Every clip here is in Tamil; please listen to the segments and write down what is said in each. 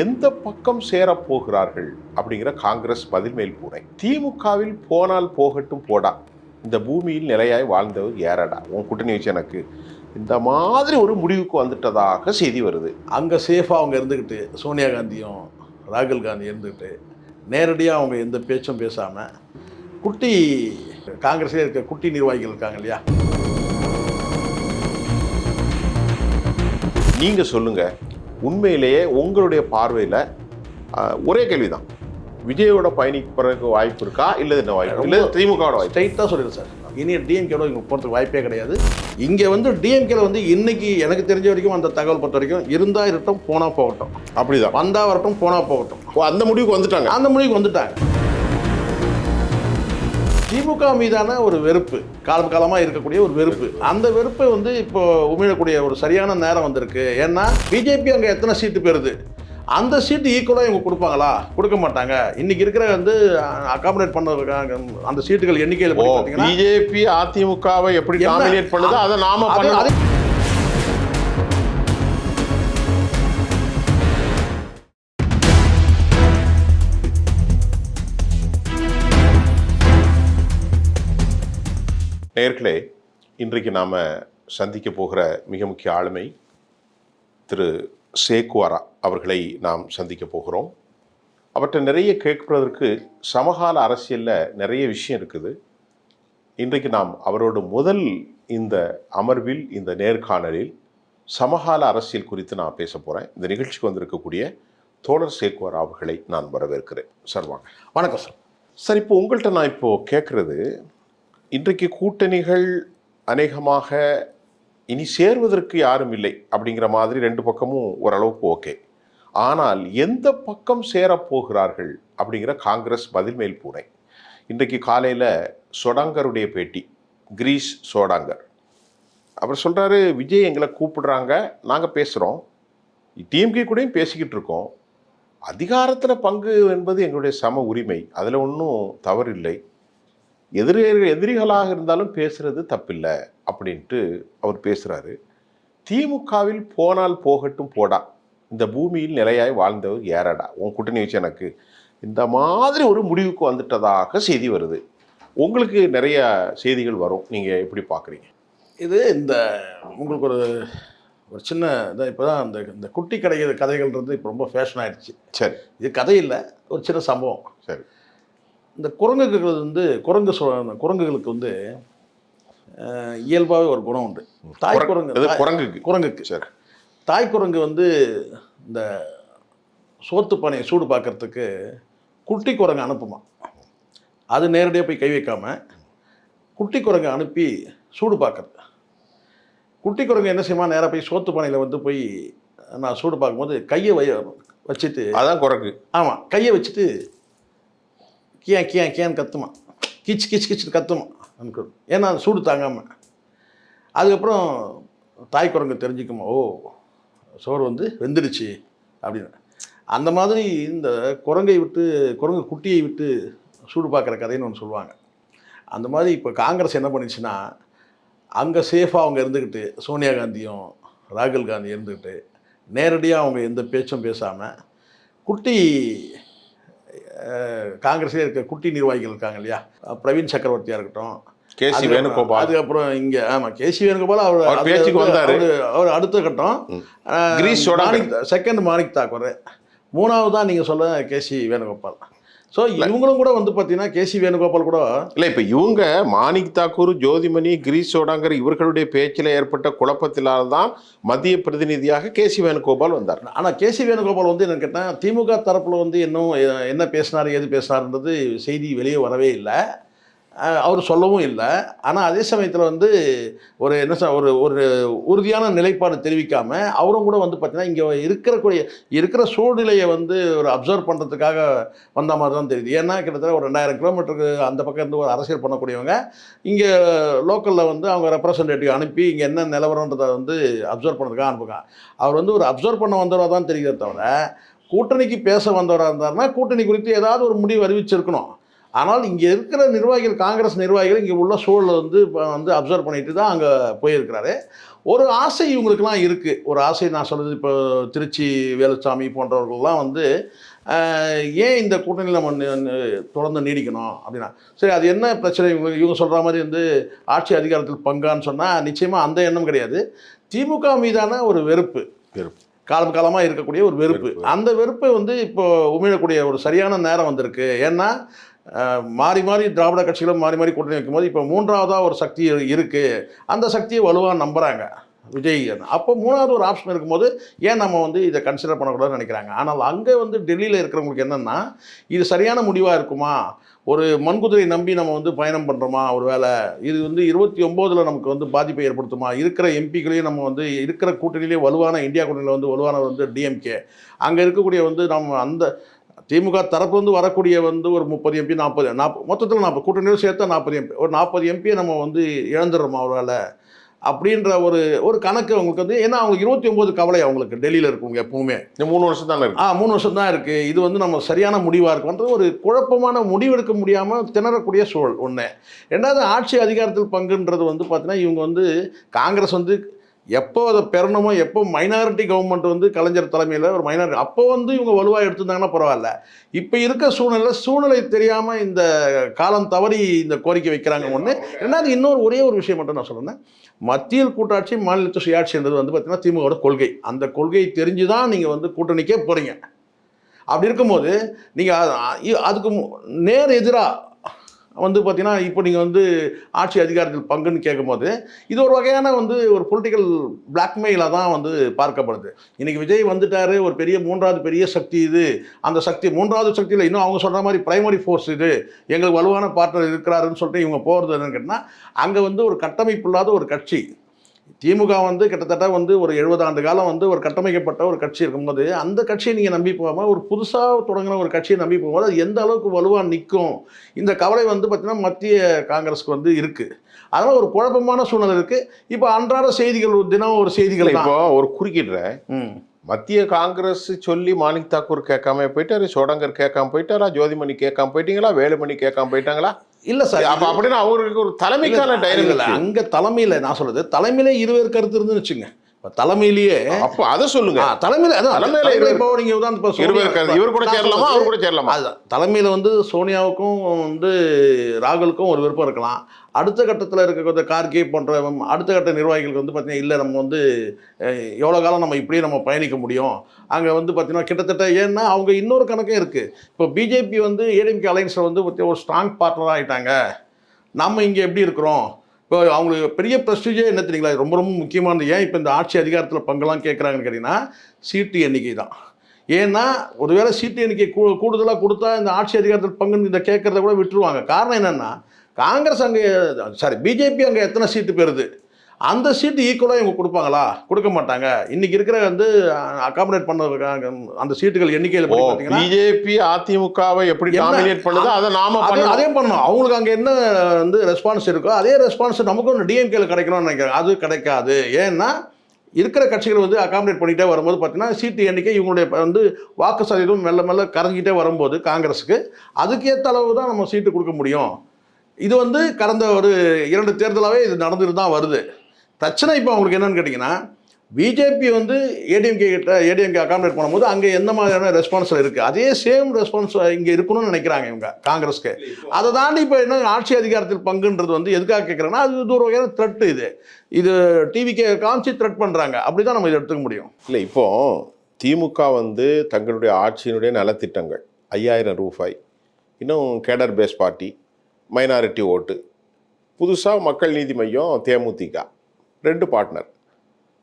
எந்த பக்கம் சேரப்போகிறார்கள் அப்படிங்கிற காங்கிரஸ் பதில்மேல் பூனை. திமுகவில் போனால் போகட்டும் போடா, இந்த பூமியில் நிலையாய் வாழ்ந்தவர் ஏறடா, உன் கூட்டணி வச்சு எனக்கு இந்த மாதிரி ஒரு முடிவுக்கு வந்துட்டதாக செய்தி வருது. அங்கே சேஃபாக அவங்க இருந்துக்கிட்டு, சோனியா காந்தியும் ராகுல் காந்தி இருந்துக்கிட்டு நேரடியாக அவங்க எந்த பேச்சும் பேசாமல் குட்டி காங்கிரஸில் இருக்க குட்டி நிர்வாகிகள் இருக்காங்க இல்லையா, நீங்கள் சொல்லுங்கள், உண்மையிலேயே உங்களுடைய பார்வையில் ஒரே கேள்விதான், விஜயோட பயணிக்கிறதுக்கு வாய்ப்பு இருக்கா இல்லை என்ன வாய்ப்பு இல்லை திமுகவோட வாய்ப்பு? ஸ்ட்ரைட்டாக சொல்லிடுறேன் சார், இனி டிஎம்கேட இங்கே போகிறதுக்கு வாய்ப்பே கிடையாது. இங்கே வந்து டிஎம்கேல வந்து இன்னைக்கு எனக்கு தெரிஞ்ச வரைக்கும் அந்த தகவல் பொறுத்த வரைக்கும் இருந்தால் இருக்கட்டும், போனால் போகட்டும், அப்படிதான் வந்தா வரட்டும், போனால் போகட்டும், அந்த முடிவுக்கு வந்துட்டாங்க. அந்த முடிவுக்கு வந்துட்டாங்க. திமுக மீதான ஒரு வெறுப்பு, காலமாக இருக்கக்கூடிய ஒரு வெறுப்பு, அந்த வெறுப்பை வந்து இப்போ உமிழக்கூடிய ஒரு சரியான நேரம் வந்திருக்கு. ஏன்னா பிஜேபி அங்கே எத்தனை சீட்டு பெறுது, அந்த சீட்டு ஈக்குவலாக இவங்க கொடுப்பாங்களா? கொடுக்க மாட்டாங்க. இன்னைக்கு இருக்கிற வந்து அகாமடேட் பண்ண அந்த சீட்டுகள் எண்ணிக்கையில் பிஜேபி அதிமுகவை எப்படி டாமினேட் பண்ணுதோ அதை நாம பண்ண. நேயர்களே, இன்றைக்கு நாம் சந்திக்க போகிற மிக முக்கிய ஆளுமை திரு சேக்குவாரா அவர்களை நாம் சந்திக்க போகிறோம். அவற்றை நிறைய கேட்பதற்கு சமகால அரசியலில் நிறைய விஷயம் இருக்குது. இன்றைக்கு நாம் அவரோட முதல் இந்த அமர்வில், இந்த நேர்காணலில் சமகால அரசியல் குறித்து நான் பேச போகிறேன். இந்த நிகழ்ச்சிக்கு வந்திருக்கக்கூடிய தோழர் சேக்குவாரா அவர்களை நான் வரவேற்கிறேன். சார் வாங்க. வணக்கம் சார். சார், இப்போ உங்கள்கிட்ட நான் இப்போது கேட்குறது, இன்றைக்கு கூட்டணிகள் அநேகமாக இனி சேர்வதற்கு யாரும் இல்லை அப்படிங்கிற மாதிரி ரெண்டு பக்கமும் ஓரளவுக்கு ஓகே. ஆனால் எந்த பக்கம் சேரப்போகிறார்கள் அப்படிங்கிற காங்கிரஸ் பதில்மேல் பூனை. இன்றைக்கு காலையில் சோடாங்கருடைய பேட்டி, கிரீஷ் சோடாங்கர் அவர் சொல்கிறாரு, விஜய் எங்களை கூப்பிடுறாங்க, நாங்கள் பேசுகிறோம், டிஎம்கே கூடயும் பேசிக்கிட்டு இருக்கோம், அதிகாரத்தில் பங்கு என்பது எங்களுடைய சம உரிமை, அதில் ஒன்றும் தவறு இல்லை, எதிரிகளாக இருந்தாலும் பேசுறது தப்பில்லை அப்படின்ட்டு அவர் பேசுகிறாரு. திமுகவில் போனால் போகட்டும் போடா, இந்த பூமியில் நிலையாய் வாழ்ந்தவர் ஏறடா, உன் கூட்டணி வச்சு எனக்கு இந்த மாதிரி ஒரு முடிவுக்கு வந்துட்டதாக செய்தி வருது. உங்களுக்கு நிறைய செய்திகள் வரும், நீங்கள் எப்படி பார்க்குறீங்க இது? இந்த உங்களுக்கு ஒரு சின்ன இதை இப்போ தான் இந்த குட்டி கதைகள்ன்றது இப்போ ரொம்ப ஃபேஷன் ஆகிடுச்சு. சரி, இது கதை இல்லை, ஒரு சின்ன சம்பவம். சரி. இந்த குரங்குகள் வந்து குரங்குகளுக்கு வந்து இயல்பாகவே ஒரு குணம் உண்டு. குரங்குக்கு சரி, தாய் குரங்கு வந்து இந்த சோத்து பானையை சூடு பார்க்கறதுக்கு குட்டி குரங்கு அனுப்புமா. அது நேரடியாக போய் கை வைக்காமல் குட்டி குரங்கை அனுப்பி சூடு பார்க்கறது. குட்டி குரங்கு என்ன செய்யுமா, நேராக போய் சோத்து பானையில் வந்து போய் நான் சூடு பார்க்கும்போது கையை வச்சுட்டு, அதான் குரங்கு, ஆமாம், கையை வச்சுட்டு கேன்னு கத்துமா, கிச்சு கத்துமா எனக்கு, ஏன்னா அது சூடு தாங்காமல். அதுக்கப்புறம் தாய் குரங்கு தெரிஞ்சுக்குமா, ஓ சோறு வந்து வெந்துடுச்சு அப்படின்னு. அந்த மாதிரி இந்த குரங்கு குட்டியை விட்டு சூடு பார்க்குற கதைன்னு ஒன்று சொல்லுவாங்க. அந்த மாதிரி இப்போ காங்கிரஸ் என்ன பண்ணிச்சுன்னா, அங்கே சேஃபாக அவங்க இருந்துக்கிட்டு, சோனியா காந்தியும் ராகுல் காந்தி இருந்துக்கிட்டு நேரடியாக அவங்க எந்த பேச்சும் பேசாமல் குட்டி காங்கிரஸில் இருக்க குட்டி நிர்வாகிகள் இருக்காங்க இல்லையா, பிரவீன் சக்கரவர்த்தியாக இருக்கட்டும், கேசி வேணுகோபால், அதுக்கப்புறம் இங்கே கேசி வேணுகோபால் அவர் பேச்சுக்கு வந்தார். அவர் அடுத்த கட்டம் செகண்ட் மாணிக் தாக்கூர், மூணாவது தான் நீங்கள் சொல்ல கேசி வேணுகோபால். ஸோ இவங்களும் கூட வந்து பார்த்தீங்கன்னா கேசி வேணுகோபால் கூட இல்லை. இப்போ இவங்க மாணிக் தாக்கூர், ஜோதிமணி, கிரீஷ் சோடாங்கர் இவர்களுடைய பேச்சில் ஏற்பட்ட குழப்பத்தினால் தான் மத்திய பிரதிநிதியாக கேசி வேணுகோபால் வந்தார். ஆனால் கேசி வேணுகோபால் வந்து என்ன கேட்டால், திமுக தரப்பில் வந்து இன்னும் என்ன பேசினார், ஏது பேசினார்ன்றது செய்தி வெளியே வரவே இல்லை, அவர் சொல்லவும் இல்லை. ஆனால் அதே சமயத்தில் வந்து ஒரு ஒரு உறுதியான நிலைப்பாடு தெரிவிக்காமல் அவரும் கூட வந்து பார்த்தீங்கன்னா இங்கே இருக்கிற சூழ்நிலையை வந்து ஒரு அப்சர்வ் பண்ணுறதுக்காக வந்த மாதிரி தான் தெரியுது. ஏன்னா கிட்டத்தட்ட ஒரு 2000 கிலோமீட்டருக்கு அந்த பக்கம் இருந்து ஒரு அரசியல் பண்ணக்கூடியவங்க இங்கே லோக்கலில் வந்து அவங்க ரெப்ரசன்டேட்டிவ் அனுப்பி இங்கே என்ன நிலவரன்றதை வந்து அப்சர்வ் பண்ணுறதுக்காக அனுப்புங்க. அவர் வந்து ஒரு அப்சர்வ் பண்ண வந்தவராக தான் தெரிகிறத தவிர கூட்டணிக்கு பேச வந்தவராக இருந்தாருன்னா கூட்டணி குறித்து ஏதாவது ஒரு முடிவு அறிவிச்சிருக்கணும். ஆனால் இங்கே இருக்கிற நிர்வாகிகள், காங்கிரஸ் நிர்வாகிகள் இங்கே உள்ள சூழலை வந்து அப்சர்வ் பண்ணிட்டு தான் அங்கே போயிருக்கிறாரு. ஒரு ஆசை இவங்களுக்கெல்லாம் இருக்குது. ஒரு ஆசை நான் சொல்கிறது, இப்போ திருச்சி வேலுச்சாமி போன்றவர்கள்லாம் வந்து ஏன் இந்த கூட்டணியில் நம்ம தொடர்ந்து நீடிக்கணும் அப்படின்னா, சரி அது என்ன பிரச்சனை இவங்க சொல்கிற மாதிரி வந்து ஆட்சி அதிகாரத்தில் பங்கான்னு சொன்னால் நிச்சயமாக அந்த எண்ணம் கிடையாது. திமுக மீதான ஒரு வெறுப்பு, காலம் காலமாக இருக்கக்கூடிய ஒரு வெறுப்பு. அந்த வெறுப்பை வந்து இப்போ உமிழக்கூடிய ஒரு சரியான நேரம் வந்திருக்கு. ஏன்னா மாறி மாறி திராவிட கட்சிகளும் மாறி மாறி கூட்டணி வைக்கும்போது இப்போ மூன்றாவதாக ஒரு சக்தி இருக்குது. அந்த சக்தியை வலுவாக நம்புகிறாங்க விஜய். அப்போ மூணாவது ஒரு ஆப்ஷன் இருக்கும்போது ஏன் நம்ம வந்து இதை கன்சிடர் பண்ணக்கூடாதுன்னு நினைக்கிறாங்க. ஆனால் அங்கே வந்து டெல்லியில் இருக்கிறவங்களுக்கு என்னென்னா, இது சரியான முடிவாக இருக்குமா, ஒரு மண்குதிரை நம்பி நம்ம வந்து பயணம் பண்ணுறோமா, ஒரு வேளை இது வந்து 29 நமக்கு வந்து பாதிப்பை ஏற்படுத்துமா, இருக்கிற எம்பிக்களையும் நம்ம வந்து இருக்கிற கூட்டணியிலே வலுவான இந்தியா கூட்டணியில் வந்து வலுவான வந்து டிஎம்கே, அங்கே இருக்கக்கூடிய வந்து நம்ம அந்த திமுக தரப்பு வந்து வரக்கூடிய வந்து ஒரு 30 எம்பி 40 மொத்தத்தில் 40 கூட்டணியோடு சேர்த்தா 40 எம்பி, ஒரு 40 எம்பியை நம்ம வந்து இழந்துடுறோமா ஒரு வேளை அப்படின்ற ஒரு கணக்கு அவங்களுக்கு வந்து. ஏன்னா அவங்க 29 கவலை அவங்களுக்கு டெல்லியில் இருக்குங்க எப்பவுமே. 3 வருஷம் தான் இருக்கு. 3 வருஷம் தான் இருக்குது. இது வந்து நம்ம சரியான முடிவாக இருக்குன்றது ஒரு குழப்பமான முடிவெடுக்க முடியாமல் திணறக்கூடிய சூழல் ஒன்று. ரெண்டாவது, ஆட்சி அதிகாரத்தில் பங்குன்றது வந்து பார்த்தீங்கன்னா, இவங்க வந்து காங்கிரஸ் வந்து எப்போ அதை பெறணுமோ, எப்போ மைனாரிட்டி கவர்மெண்ட் வந்து கலைஞர் தலைமையில் ஒரு மைனாரிட்டி அப்போ வந்து இவங்க வலுவாக எடுத்துருந்தாங்கன்னா பரவாயில்ல. இப்போ இருக்க சூழ்நிலை தெரியாமல் இந்த காலம் தவறி இந்த கோரிக்கை வைக்கிறாங்க ஒன்று. ரெண்டாவது, ஒரே ஒரு விஷயம் மட்டும் நான் சொல்கிறேன். மத்தியில் கூட்டாட்சி, மாநிலத்து சுயாட்சின்றது வந்து பார்த்திங்கன்னா திமுகவோட கொள்கை. அந்த கொள்கை தெரிஞ்சு தான் நீங்கள் வந்து கூட்டணிக்கே போகிறீங்க. அப்படி இருக்கும்போது நீங்கள் அதுக்கு நேர் எதிராக வந்து பார்த்தீங்கன்னா, இப்போ நீங்கள் வந்து ஆட்சி அதிகாரத்தில் பங்குன்னு கேட்கும்போது இது ஒரு வகையான வந்து ஒரு பொலிட்டிக்கல் பிளாக்மெயிலாக தான் வந்து பார்க்கப்படுது. இன்றைக்கி விஜய் வந்துட்டார், ஒரு மூன்றாவது பெரிய சக்தி இது. அந்த சக்தி மூன்றாவது சக்தியில் இன்னும் அவங்க சொல்கிற மாதிரி பிரைமரி ஃபோர்ஸ் இது, எங்களுக்கு வலுவான பார்ட்னர் இருக்கிறாருன்னு சொல்லிட்டு இவங்க போகிறது என்னன்னு கேட்டால், அங்கே வந்து ஒரு கட்டமைப்பு இல்லாத ஒரு கட்சி. திமுக வந்து கிட்டத்தட்ட வந்து ஒரு 70 ஆண்டு காலம் வந்து ஒரு கட்டமைக்கப்பட்ட ஒரு கட்சி இருக்கும்போது, அந்த கட்சியை நீங்கள் நம்பி போகாமல் ஒரு புதுசாக தொடங்கின ஒரு கட்சியை நம்பி போகும்போது அது எந்த அளவுக்கு வலுவாக நிற்கும், இந்த கவலை வந்து பார்த்திங்கன்னா மத்திய காங்கிரஸுக்கு வந்து இருக்குது. அதனால் ஒரு குழப்பமான சூழ்நிலை இருக்குது. இப்போ அன்றாட செய்திகள் தினம் ஒரு செய்திகள் இப்போ ஒரு குறுக்கிடுறேன். மத்திய காங்கிரஸ் சொல்லி மாணிக் தாக்கூர் கேட்காம போயிட்டாரு, சோடங்கர் கேட்காம போயிட்டாரா, ஜோதிமணி கேட்காம போயிட்டீங்களா, வேலுமணி கேட்காம போயிட்டாங்களா? இல்லை சார், அப்போ அப்படின்னா அவங்களுக்கு ஒரு தலைமைக்கான டைனமிக் அங்கே தலைமையில் நான் சொல்கிறது, தலைமையிலே இருவேறு கருத்து இருந்துன்னு வச்சுங்க. இப்போ தலைமையிலேயே அப்போ அதை சொல்லுங்க. தலைமையில் இப்போ நீங்கள் உதாரணத்துக்கு இவர் கூட சேரலாமா, அவர் கூட சேரலாமா? அதுதான் தலைமையில் வந்து சோனியாவுக்கும் வந்து ராகுலுக்கும் ஒரு விருப்பம் இருக்கலாம். அடுத்த கட்டத்தில் இருக்க கார்கே போன்ற அடுத்த கட்ட நிர்வாகிகளுக்கு வந்து பார்த்தீங்கன்னா, இல்லை நம்ம வந்து எவ்வளோ காலம் நம்ம இப்படியே நம்ம பயணிக்க முடியும். அங்கே வந்து பார்த்தீங்கன்னா கிட்டத்தட்ட ஏன்னா அவங்க இன்னொரு கணக்கே இருக்குது. இப்போ பிஜேபி வந்து ஏடிஎம்கே அலைன்ஸில் வந்து ஒரு ஸ்ட்ராங் பார்ட்னராக ஆகிட்டாங்க. நம்ம இங்கே எப்படி இருக்கிறோம், இப்போ அவங்களுக்கு பெரிய ப்ரெஸ்டீஜே என்ன தெரியுங்களா, ரொம்ப ரொம்ப முக்கியமானது. ஏன் இப்போ இந்த ஆட்சி அதிகாரத்தில் பங்கெல்லாம் கேட்குறாங்கன்னு கேட்டிங்கன்னா, சீட்டு எண்ணிக்கை தான். ஏன்னா ஒருவேளை சீட்டு எண்ணிக்கை கூடுதலாக கொடுத்தா இந்த ஆட்சி அதிகாரத்தில் பங்குன்னு இதை கேட்குறத கூட விட்டுருவாங்க. காரணம் என்னென்னா, காங்கிரஸ் அங்கே பிஜேபி அங்கே எத்தனை சீட்டு பெறுது, அந்த சீட்டு ஈக்குவலாக இவங்க கொடுப்பாங்களா, கொடுக்க மாட்டாங்க. இன்றைக்கி இருக்கிற வந்து அகாமடேட் பண்ண அந்த சீட்டுகள் எண்ணிக்கையில் பார்த்தீங்கன்னா பிஜேபி அதிமுகவை எப்படி டாமினேட் பண்ணுதோ அதை நாம அதே பண்ணணும். அவங்களுக்கு அங்கே என்ன வந்து ரெஸ்பான்ஸ் இருக்கோ அதே ரெஸ்பான்ஸ் நமக்கும் ஒன்று டிஎம்கேல கிடைக்கணும்னு நினைக்கிறேன். அது கிடைக்காது. ஏன்னா இருக்கிற கட்சிகள் வந்து அகாமடேட் பண்ணிகிட்டே வரும்போது பார்த்தீங்கன்னா சீட்டு எண்ணிக்கை இவங்களுடைய வந்து வாக்கு சதவீதம் மெல்ல மெல்ல கரைஞ்சிக்கிட்டே வரும்போது காங்கிரஸுக்கு அதுக்கேற்ற அளவு தான் நம்ம சீட்டு கொடுக்க முடியும். இது வந்து கடந்த ஒரு 2 தேர்தலாகவே இது நடந்துட்டு தான் வருது. பிரச்சனை இப்போ அவங்களுக்கு என்னென்னு கேட்டிங்கன்னா, பிஜேபி வந்து ஏடிஎம்கே அகாமடேட் பண்ணும்போது அங்கே எந்த மாதிரியான ரெஸ்பான்ஸில் இருக்குது, அதே சேம் ரெஸ்பான்ஸ் இங்கே இருக்கணும்னு நினைக்கிறாங்க இவங்க காங்கிரஸ்க்கு. அதை தாண்டி இப்போ என்ன ஆட்சி அதிகாரத்தில் பங்குன்றது வந்து எதுக்காக கேட்குறாங்கன்னா, அது ஒரு வகையான த்ரெட்டு. இது டிவிக்கே காமிச்சு த்ரெட் பண்ணுறாங்க. அப்படி தான் நம்ம இதை எடுத்துக்க முடியும். இல்லை, இப்போது திமுக வந்து தங்களுடைய ஆட்சியினுடைய நலத்திட்டங்கள் 5000 ரூபாய், இன்னும் கேடர் பேஸ் பார்ட்டி, மைனாரிட்டி ஓட்டு, புதுசாக மக்கள் நீதி மையம், தேமுதிக 2 பார்ட்னர்,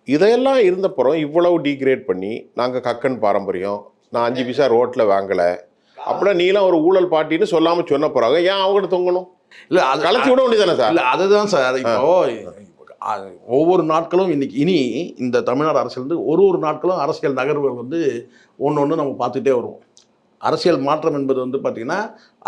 இதையெல்லாம் இருந்தப்புறம் இவ்வளவு டீக்ரேட் பண்ணி நாங்கள் கக்கன் பாரம்பரியம், நான் 5 பைசா ரோட்டில் வாங்கலை, அப்படின்னா நீலாம் ஒரு ஊழல் பார்ட்டின்னு சொல்லாமல் சொன்ன போகிறாங்க. ஏன் அவங்ககிட்ட தொங்கணும்? இல்லை, அது கலத்தி விட வேண்டியதானே சார்? இல்லை, அதுதான் சார். இப்போ ஒவ்வொரு நாட்களும் இனி இந்த தமிழ்நாடு அரசியல் வந்து ஒரு நாட்களும் அரசியல் நகர்வுகள் வந்து ஒன்று நம்ம பார்த்துட்டே வருவோம். அரசியல் மாற்றம் என்பது வந்து பார்த்திங்கன்னா,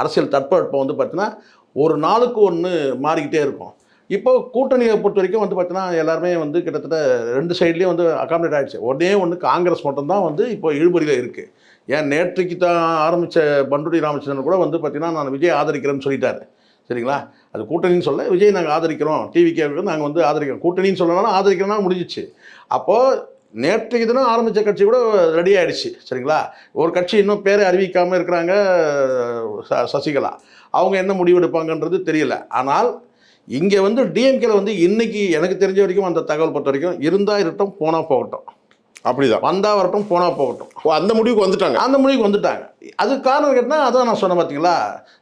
அரசியல் தட்பவெப்பம் வந்து பார்த்திங்கன்னா ஒரு நாளுக்கு ஒன்று மாறிக்கிட்டே இருக்கும். இப்போ கூட்டணியை பொறுத்த வரைக்கும் வந்து பார்த்தீங்கன்னா எல்லாருமே வந்து கிட்டத்தட்ட 2 சைட்லேயும் வந்து அகாமடேட் ஆகிடுச்சு. ஒன்று காங்கிரஸ் மட்டும்தான் வந்து இப்போ இழுபறியில் இருக்குது. ஏன் நேற்றைக்கு தான் ஆரம்பித்த பண்டுரி ராமச்சந்திரன் கூட வந்து பார்த்தீங்கன்னா நான் விஜய் ஆதரிக்கிறேன்னு சொல்லிட்டாரு. சரிங்களா? அது கூட்டணின்னு சொல்ல விஜய் நாங்கள் ஆதரிக்கிறோம், டிவிகே நாங்கள் வந்து ஆதரிக்கிறோம், கூட்டணின்னு சொல்லனாலும் ஆதரிக்கிறோம்னா முடிஞ்சிச்சு. அப்போது நேற்றைக்கு தினம் ஆரம்பித்த கட்சி கூட ரெடி ஆகிடுச்சு. சரிங்களா? ஒரு கட்சி இன்னும் பேரை அறிவிக்காமல் இருக்கிறாங்க, சசிகலா. அவங்க என்ன முடிவு எடுப்பாங்கன்றது தெரியல. ஆனால் இங்கே வந்து டிஎம்கேல வந்து இன்னைக்கு எனக்கு தெரிஞ்ச வரைக்கும் அந்த தகவல் பொறுத்த வரைக்கும் இருந்தால் இருக்கட்டும், போனால் போகட்டும், அப்படிதான் வந்தா வரட்டும், போனால் போகட்டும், அந்த முடிவுக்கு வந்துட்டாங்க. அந்த முடிவுக்கு வந்துட்டாங்க. அதுக்கு காரணம் கேட்டால் அதான் நான் சொன்னேன் பார்த்தீங்களா,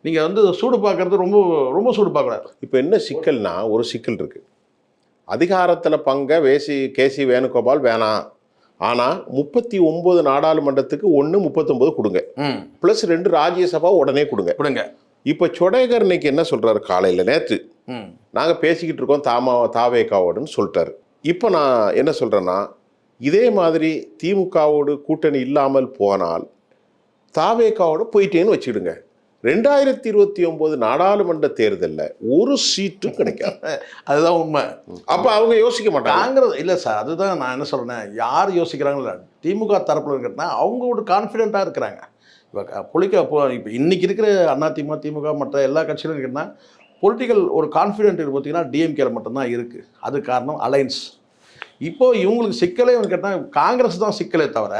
நீங்கள் வந்து சூடு பார்க்கறது ரொம்ப ரொம்ப சூடு பார்க்கக்கூடாது. இப்போ என்ன சிக்கல்னா, ஒரு சிக்கல் இருக்கு. அதிகாரத்தில் பங்கை கேசி வேணுகோபால் வேணாம், ஆனால் 39 நாடாளுமன்றத்துக்கு 1 39 கொடுங்க, ப்ளஸ் 2 ராஜ்யசபா உடனே கொடுங்க. இப்போ சொடேகர் இன்னைக்கு என்ன சொல்றாரு, காலையில் நேற்று நாங்கள் பேசிக்கிட்டு இருக்கோம் தாவேகாவோடுன்னு சொல்லிட்டாரு. இப்போ நான் என்ன சொல்கிறேன்னா, இதே மாதிரி திமுகவோடு கூட்டணி இல்லாமல் போனால் தாவேகாவோடு போயிட்டேன்னு வச்சுடுங்க, 2029 நாடாளுமன்ற தேர்தலில் ஒரு சீட்டும் கிடைக்காது. அதுதான் உண்மை. அப்போ அவங்க யோசிக்க மாட்டாங்க. காங்கிரஸ் இல்லை சார், அதுதான் நான் என்ன சொல்கிறேன், யார் யோசிக்கிறாங்களா திமுக தரப்பில் இருக்கிறதுனா அவங்க ஒரு கான்ஃபிடென்ட்டாக இருக்கிறாங்க. இப்போ இன்னைக்கு இருக்கிற அதிமுக, திமுக மற்ற எல்லா கட்சியிலும் இருக்குன்னா பொலிட்டிக்கல் ஒரு கான்ஃபிடென்ட் பார்த்தீங்கன்னா டிஎம்கேல மட்டும்தான் இருக்குது. அது காரணம் அலைன்ஸ். இப்போ இவங்களுக்கு சிக்கலே வந்து கேட்டால் காங்கிரஸ் தான் சிக்கலே தவிர,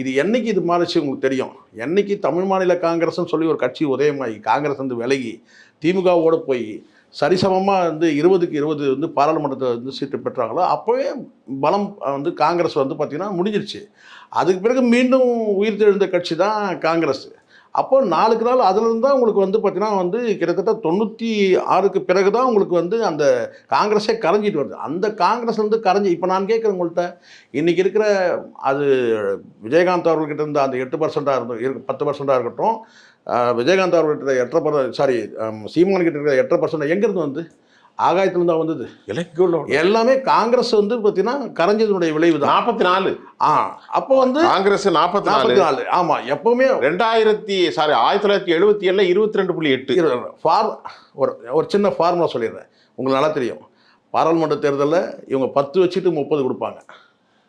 இது என்னைக்கு இது மாறிச்சு உங்களுக்கு தெரியும். என்னைக்கு தமிழ் மாநில காங்கிரஸ்ன்னு சொல்லி ஒரு கட்சி உதயமாகி காங்கிரஸ் வந்து விலகி திமுகவோடு போய் சரிசமமாக வந்து 20க்கு 20 வந்து பாராளுமன்றத்தை வந்து சீட்டு பெற்றாங்களோ அப்போவே பலம் வந்து காங்கிரஸ் வந்து பார்த்திங்கன்னா முடிஞ்சிருச்சு. அதுக்கு பிறகு மீண்டும் உயிர் தெழுந்த கட்சி தான் காங்கிரஸ். அப்போ நாளுக்கு நாள் அதுலேருந்து தான் உங்களுக்கு வந்து பார்த்திங்கன்னா வந்து கிட்டத்தட்ட 96க்கு பிறகு தான் உங்களுக்கு வந்து அந்த காங்கிரஸே கரைஞ்சிட்டு வருது. அந்த காங்கிரஸ் வந்து கரைஞ்சி இப்போ நான் கேட்குறேன் உங்கள்கிட்ட, இன்றைக்கி இருக்கிற அது விஜயகாந்த் அவர்கள்கிட்ட இருந்த அந்த 8% இருந்து 10% இருக்கட்டும், விஜயகாந்த் அவர்கிட்ட 8% சீமான் கிட்ட இருக்கிற 8% எங்கேருந்து வந்து ஆகாயத்தில் தான் வந்தது. எல்லாமே காங்கிரஸ் வந்து பார்த்தீங்கன்னா கரைஞ்சதுடைய விளைவு தான். 44 அப்போ வந்து காங்கிரஸ் 44. ஆமாம், எப்பவுமே 1977 22.8. ஒரு சின்ன ஃபார்முலா சொல்லிடுறேன், உங்களுக்கு நல்லா தெரியும். பாராளுமன்ற தேர்தலில் இவங்க 10 வச்சுட்டு 30 கொடுப்பாங்க.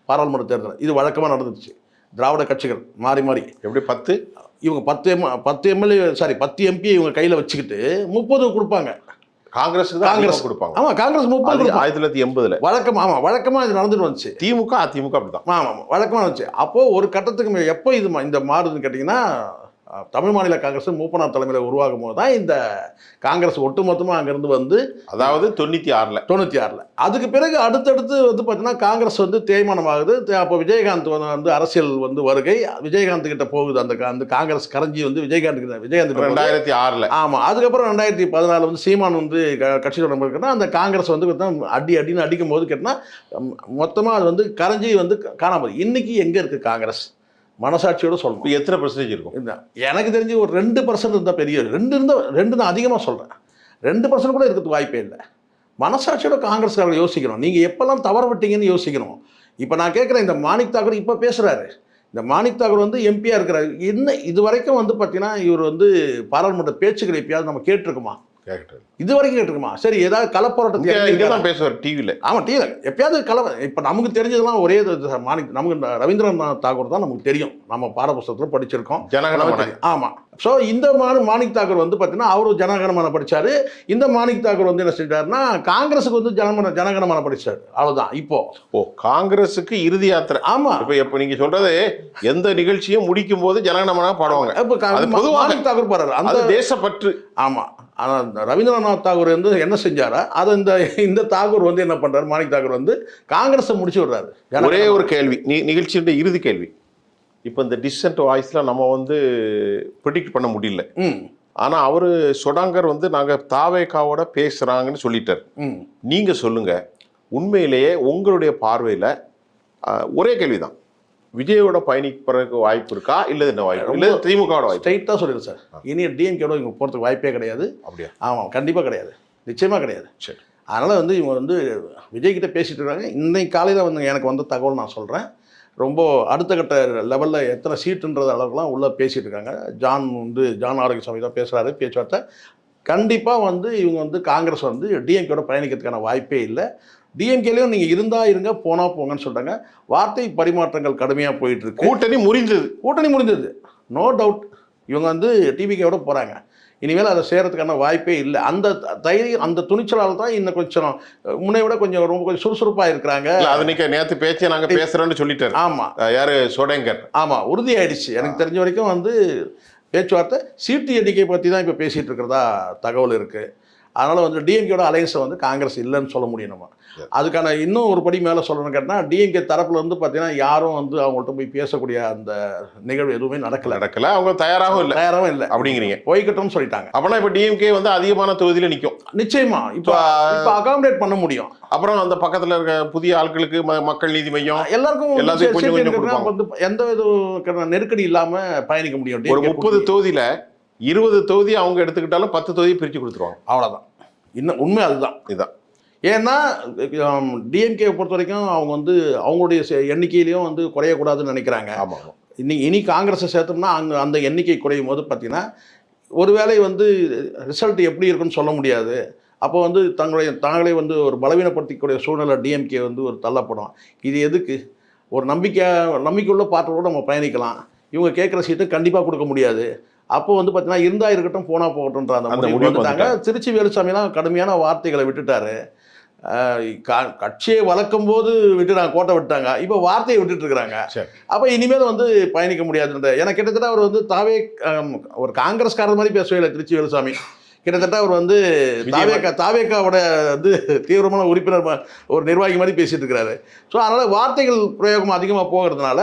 பாராளுமன்ற தேர்தல் இது வழக்கமாக நடந்துச்சு. திராவிட கட்சிகள் மாறி மாறி எப்படி 10 இவங்க 10 எம்எல்ஏ 10 எம்பி இவங்க கையில் வச்சுக்கிட்டு 30 கொடுப்பாங்க. காங்கிரஸ் கொடுப்பாங்க. ஆமாம், காங்கிரஸ் 30 1980 வழக்கமாக இது நடந்துட்டு வந்துச்சு. திமுக அதிமுக அப்படிதான். ஆமாம், வழக்கமாக வந்துச்சு. அப்போது ஒரு கட்டத்துக்கு எப்போ இந்த மாறுதுன்னு கேட்டிங்கன்னா, தமிழ் மாநில காங்கிரஸ் மூப்பனார் தலைமையில் உருவாகும் போது தான் இந்த காங்கிரஸ் ஒட்டுமொத்தமாக அங்கேருந்து வந்து, அதாவது 96 அதுக்கு பிறகு அடுத்தடுத்து வந்து பார்த்தீங்கன்னா காங்கிரஸ் வந்து தேய்மானம் ஆகுது. அப்போ விஜயகாந்த் வந்து அரசியல் வந்து வருகை, விஜயகாந்த் கிட்ட போகுது. அந்த காங்கிரஸ் கரைஞ்சி வந்து விஜயகாந்த் 2006. ஆமாம், அதுக்கப்புறம் 2014 வந்து சீமான் வந்து கட்சி தொடர்பு கேட்டால் அந்த காங்கிரஸ் வந்து அடின்னு அடிக்கும் போது கேட்டால் மொத்தமாக அது வந்து கரைஞ்சி வந்து காணாமல். இன்னைக்கு எங்கே இருக்குது காங்கிரஸ்? மனசாட்சியோடு சொல்லணும். எத்தனை % இருக்கும்? எனக்கு தெரிஞ்சு ஒரு 2% இருந்தால் பெரிய 2 தான் அதிகமாக சொல்கிறேன். 2% கூட இருக்கிறதுக்கு வாய்ப்பே இல்லை. மனசாட்சியோட காங்கிரஸ்காரர்கள் யோசிக்கணும். நீங்கள் எப்போல்லாம் தவற விட்டீங்கன்னு யோசிக்கணும். இப்போ நான் கேட்குறேன், இந்த மாணிக் தாக்கூர் இப்போ பேசுகிறாரு. இந்த மாணிக் தாக்கூர் வந்து எம்பியாக இருக்கிறாரு. இது வரைக்கும் வந்து பார்த்தீங்கன்னா இவர் வந்து பாராளுமன்ற பேச்சுக்கள் எப்பயாவது நம்ம கேட்டிருக்குமா? இது வரைக்கும் கேட்டிருக்குமா? சரி, ஏதாவது கலப்போராட்டத்தை தான் பேசுவார் டிவியில். ஆமாம், டிவியில் எப்பயாவது இப்போ நமக்கு தெரிஞ்சதெல்லாம் ஒரே நமக்கு ரவீந்திரநாத் தாகூர் தான் நமக்கு தெரியும். நம்ம பாடப்புஸ்தகத்தில் படிச்சிருக்கோம். ஆமாம். ஸோ இந்த மாணிக் தாக்கூர் வந்து பார்த்தீங்கன்னா அவர் ஜனகணமன படித்தார். இந்த மாணிக் தாக்கூர் வந்து என்ன செஞ்சாருன்னா காங்கிரஸுக்கு வந்து ஜனகணமன படித்தார். அவ்வளோதான். இப்போ காங்கிரஸுக்கு இறுதி யாத்திரை. ஆமாம். இப்போ நீங்கள் சொல்கிறது எந்த நிகழ்ச்சியும் முடிக்கும் போது ஜனகணமனா பாடுவாங்க. இப்போ மாணிக் தாக்கூர் பாடுறாரு அந்த தேசப்பற்று. ஆமாம். ஆனால் ரவீந்திரநாத் தாகூர் வந்து என்ன செஞ்சாரா அதை இந்த தாகூர் வந்து என்ன பண்ணுறாரு, மாணிக் தாகூர் வந்து காங்கிரஸை முடிச்சு விடுறாரு. ஒரே ஒரு கேள்வி, நிகழ்ச்சியுடைய இறுதி கேள்வி. இப்போ இந்த டிசன்ட் வாய்ஸில் நம்ம வந்து ப்ரிடிக்ட் பண்ண முடியல. ஆனால் அவர் சொடாங்கர் வந்து நாங்கள் தாவேகாவோட பேசுகிறாங்கன்னு சொல்லிட்டார். நீங்கள் சொல்லுங்கள், உண்மையிலேயே உங்களுடைய பார்வையில் ஒரே கேள்வி தான், விஜயோட பயணிக்கிறதுக்கு வாய்ப்பு இருக்கா இல்லை என்ன வாய்ப்பு இல்லை திமுகவோட வாய்ப்பு? ஸ்ட்ரைட்டாக சொல்லிடுங்க சார். இனி டிஎம்கேட இவங்க போகிறதுக்கு வாய்ப்பே கிடையாது. அப்படியா? ஆமாம், கண்டிப்பாக கிடையாது, நிச்சயமாக கிடையாது. சரி. அதனால் வந்து இவங்க வந்து விஜய்கிட்ட பேசிகிட்டு இருக்காங்க. இன்னைக்கு காலையில் வந்து எனக்கு வந்த தகவல் நான் சொல்கிறேன். ரொம்ப அடுத்த கட்ட லெவலில் எத்தனை சீட்டுன்றது அளவுக்குலாம் உள்ளே பேசிகிட்டு இருக்காங்க. ஜான் ஆரோக்கியசாமி தான் பேசுகிறாரு பேச்சுவார்த்தை. கண்டிப்பாக வந்து இவங்க வந்து காங்கிரஸ் வந்து டிஎம்கேயோட பயணிக்கிறதுக்கான வாய்ப்பே இல்லை. டிஎம்கேலையும் நீங்கள் இருந்தால் இருங்க போனால் போங்கன்னு சொல்கிறாங்க. வார்த்தை பரிமாற்றங்கள் கடுமையாக போயிட்டு இருக்கு. கூட்டணி முடிஞ்சது, நோ டவுட். இவங்க வந்து டிவிகேவோட போகிறாங்க. இனிமேல் அதை சேரத்துக்கான வாய்ப்பே இல்லை. அந்த தைரியம், அந்த துணிச்சலால் தான் இன்னும் கொஞ்சம் முன்னை விட கொஞ்சம் சுறுசுறுப்பாக இருக்கிறாங்க. அது நேற்று பேச்சு நாங்கள் பேசுகிறோன்னு சொல்லிட்டாரு. ஆமாம், யார் சோடேங்கர். ஆமாம், உறுதியாயிடுச்சு. எனக்கு தெரிஞ்ச வரைக்கும் வந்து பேச்சுவார்த்தை சீட்டு எண்ணிக்கை பற்றி தான் இப்போ பேசிகிட்டு இருக்கிறதா தகவல் இருக்குது. அதனால் வந்து டிஎம்கேயோட அலையன்ஸை வந்து காங்கிரஸ் இல்லைன்னு சொல்ல முடியும். நம்ம அதுக்கான இன்னும் ஒரு படி மேலே சொல்லணும்னு கேட்டால் டிஎம்கே தரப்பில் வந்து பார்த்தீங்கன்னா யாரும் வந்து அவங்கள்ட்ட போய் பேசக்கூடிய அந்த நிகழ்வு எதுவுமே நடக்கல. அவங்க தயாராகவும் இல்லை அப்படிங்கிறீங்க. போய்கிட்டோம்னு சொல்லிட்டாங்க. அப்படின்னா இப்போ டிஎம்கே வந்து அதிகமான தொகுதியில் நிற்கும் நிச்சயமா. இப்போ அகாமடேட் பண்ண முடியும். அப்புறம் அந்த பக்கத்தில் இருக்க புதிய ஆட்களுக்கு மக்கள் நீதி மையம் எல்லாருக்கும் எந்த வித நெருக்கடி இல்லாமல் பயணிக்க முடியும். ஒரு 30 தொகுதியில் 20 தொகுதி அவங்க எடுத்துக்கிட்டாலும் 10 தொகுதியை பிரித்து கொடுத்துருவாங்க. அவ்வளோதான். இன்னும் உண்மை இதுதான். ஏன்னா டிஎம்கே பொறுத்த வரைக்கும் அவங்க வந்து அவங்களுடைய எண்ணிக்கையிலையும் வந்து குறையக்கூடாதுன்னு நினைக்கிறாங்க. ஆமாம். இனி காங்கிரஸை சேர்த்தோம்னா அந்த எண்ணிக்கை குறையும் போது பார்த்தீங்கன்னா ஒருவேளை வந்து ரிசல்ட் எப்படி இருக்குன்னு சொல்ல முடியாது. அப்போ வந்து தாங்களே வந்து ஒரு பலவீனப்படுத்திக்கூடிய சூழ்நிலை டிஎம்கே வந்து ஒரு தள்ளப்படும். இது எதுக்கு? ஒரு நம்பிக்கையுள்ள பாட்டோடு நம்ம பயணிக்கலாம். இவங்க கேட்குற சீட்டை கண்டிப்பாக கொடுக்க முடியாது. அப்போ வந்து பார்த்தீங்கன்னா இருந்தால் இருக்கட்டும் போனால் போகட்டும்ன்ற அந்த முடிவு வந்துட்டாங்க. திருச்சி வேலுசாமிலாம் கடுமையான வார்த்தைகளை விட்டுட்டாரு. கட்சியை வளர்க்கும் போது கோட்டை விட்டாங்க, இப்போ வார்த்தையை விட்டுட்டு இருக்கிறாங்க. அப்போ இனிமேல் வந்து பயணிக்க முடியாதுன்ற எனக்கு கிட்டத்தட்ட அவர் வந்து ஒரு காங்கிரஸ்காரர் மாதிரி பேசவே இல்லை திருச்சி வேலுசாமி. கிட்டத்தட்ட அவர் வந்து தாவேக்காவோட வந்து தீவிரமான உறுப்பினர் ஒரு நிர்வாகி மாதிரி பேசிட்டு இருக்கிறாரு. ஸோ அதனால் வார்த்தைகள் பிரயோகம் அதிகமாக போகிறதுனால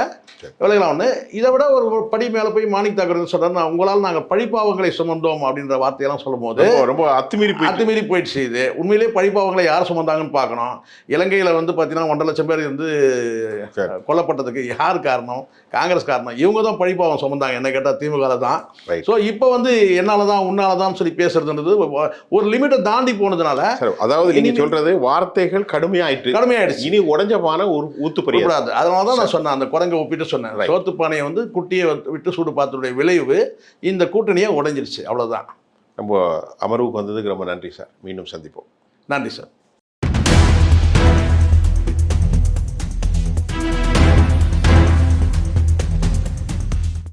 விலகலாம். ஒன்று இதை விட ஒரு படி மேலே போய் மாணிக் தாக்கூர் சொல்கிறார், உங்களால் நாங்கள் பழிப்பாவங்களை சுமந்தோம் அப்படின்ற வார்த்தையெல்லாம் சொல்லும் போது ரொம்ப அத்துமீறி போயிடுச்சு. இது உண்மையிலே பழிப்பாவங்களை யார் சுமந்தாங்கன்னு பார்க்கணும். இலங்கையில் வந்து பார்த்தீங்கன்னா 1.5 லட்சம் பேர் வந்து கொல்லப்பட்டதுக்கு யார் காரணம்? காங்கிரஸ் காரணம். இவங்க தான் பழிப்பாவம் சுமந்தாங்க, என்ன கேட்டால் திமுக தான். ஸோ இப்போ வந்து என்னால் தான் உன்னால தான் சொல்லி பேசுறது ஒரு லிமிட்டை தாண்டி போனதுனால, அதாவது நீங்க சொல்றது வார்த்தைகள் கடுமையாயிடுச்சு. இனி உடைஞ்ச பானை ஒரு ஊத்து பறியாது. அதனால தான் நான் சொன்னேன், அந்த குரங்கை ஒப்பிட்டு சொன்னேன். சோத்து பானையை வந்து குட்டியை விட்டு சூடு பார்த்ததுடைய விளைவு இந்த கூட்டணியை உடைஞ்சிருச்சு. அவ்வளவுதான். நம்ம அமர்வுக்கு வந்ததுக்கு ரொம்ப நன்றி சார். மீண்டும் சந்திப்போம். நன்றி சார்.